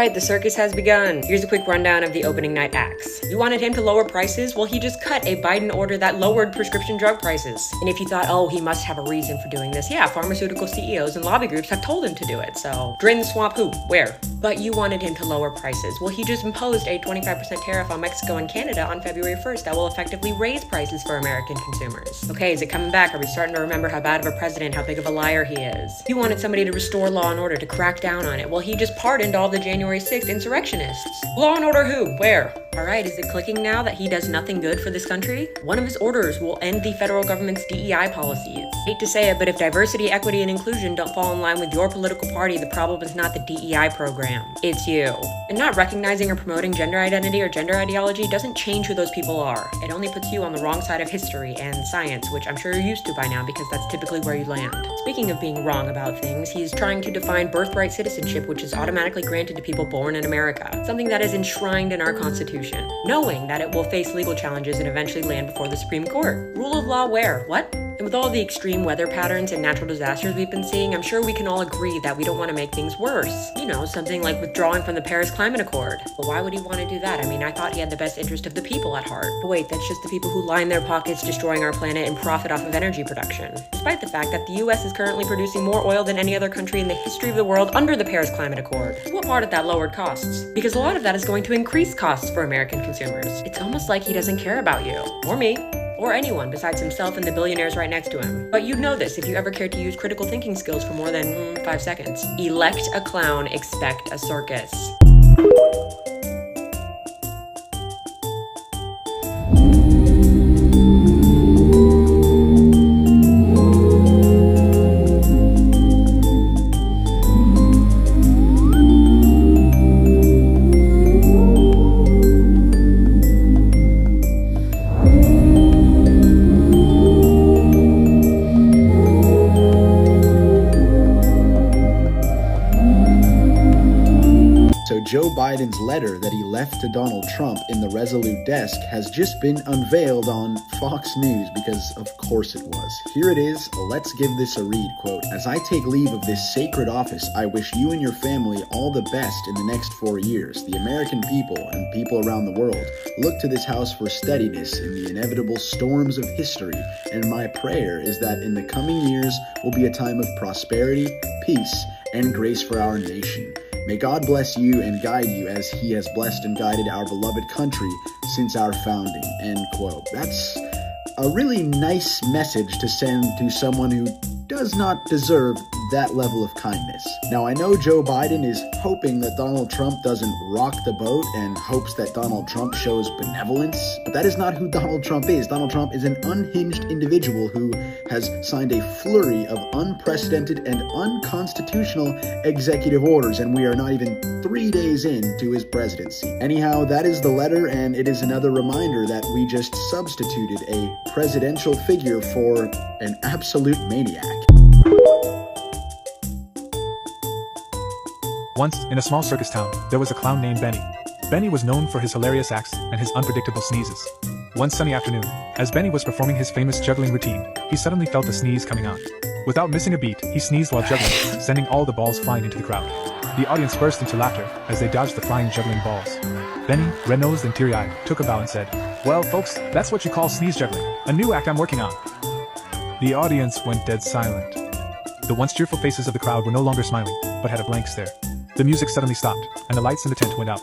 Alright, the circus has begun. Here's a quick rundown of the opening night acts. You wanted him to lower prices? Well, he just cut a Biden order that lowered prescription drug prices. And if you thought, oh, he must have a reason for doing this, yeah, pharmaceutical CEOs and lobby groups have told him to do it, so drain the swamp who? Where? But you wanted him to lower prices. Well, he just imposed a 25% tariff on Mexico and Canada on February 1st that will effectively raise prices for American consumers. Okay, is it coming back? Are we starting to remember how bad of a president, how big of a liar he is? He wanted somebody to restore law and order, to crack down on it. Well, he just pardoned all the January 6th insurrectionists. Law and order who? Where? Alright, is it clicking now that he does nothing good for this country? One of his orders will end the federal government's DEI policies. Hate to say it, but if diversity, equity, and inclusion don't fall in line with your political party, the problem is not the DEI program. It's you. And not recognizing or promoting gender identity or gender ideology doesn't change who those people are. It only puts you on the wrong side of history and science, which I'm sure you're used to by now because that's typically where you land. Speaking of being wrong about things, he's trying to define birthright citizenship, which is automatically granted to people born in America, something that is enshrined in our Constitution, knowing that it will face legal challenges and eventually land before the Supreme Court. Rule of law where? What? And with all the extreme weather patterns and natural disasters we've been seeing, I'm sure we can all agree that we don't want to make things worse. You know, something like withdrawing from the Paris Climate Accord. But why would he want to do that? I mean, I thought he had the best interest of the people at heart. But wait, that's just the people who line their pockets destroying our planet and profit off of energy production. Despite the fact that the US is currently producing more oil than any other country in the history of the world under the Paris Climate Accord. What part of that lowered costs? Because a lot of that is going to increase costs for American consumers. It's almost like he doesn't care about you. Or me. Or anyone besides himself and the billionaires right next to him. But you'd know this if you ever cared to use critical thinking skills for more than 5 seconds. Elect a clown, expect a circus. Joe Biden's letter that he left to Donald Trump in the Resolute desk has just been unveiled on Fox News because of course it was. Here it is, let's give this a read. Quote, "As I take leave of this sacred office, I wish you and your family all the best in the next 4 years. The American people and people around the world look to this house for steadiness in the inevitable storms of history, and my prayer is that in the coming years will be a time of prosperity, peace, and grace for our nation. May God bless you and guide you as he has blessed and guided our beloved country since our founding." End quote. That's a really nice message to send to someone who does not deserve that level of kindness. Now, I know Joe Biden is hoping that Donald Trump doesn't rock the boat and hopes that Donald Trump shows benevolence, but that is not who Donald Trump is. Donald Trump is an unhinged individual who has signed a flurry of unprecedented and unconstitutional executive orders, and we are not even 3 days into his presidency. Anyhow, that is the letter, and it is another reminder that we just substituted a presidential figure for an absolute maniac. Once, in a small circus town, there was a clown named Benny. Benny was known for his hilarious acts and his unpredictable sneezes. One sunny afternoon, as Benny was performing his famous juggling routine, he suddenly felt a sneeze coming on. Without missing a beat, he sneezed while juggling, sending all the balls flying into the crowd. The audience burst into laughter as they dodged the flying juggling balls. Benny, red-nosed and teary-eyed, took a bow and said, "Well, folks, that's what you call sneeze juggling, a new act I'm working on." The audience went dead silent. The once cheerful faces of the crowd were no longer smiling, but had a blank stare. The music suddenly stopped, and the lights in the tent went out.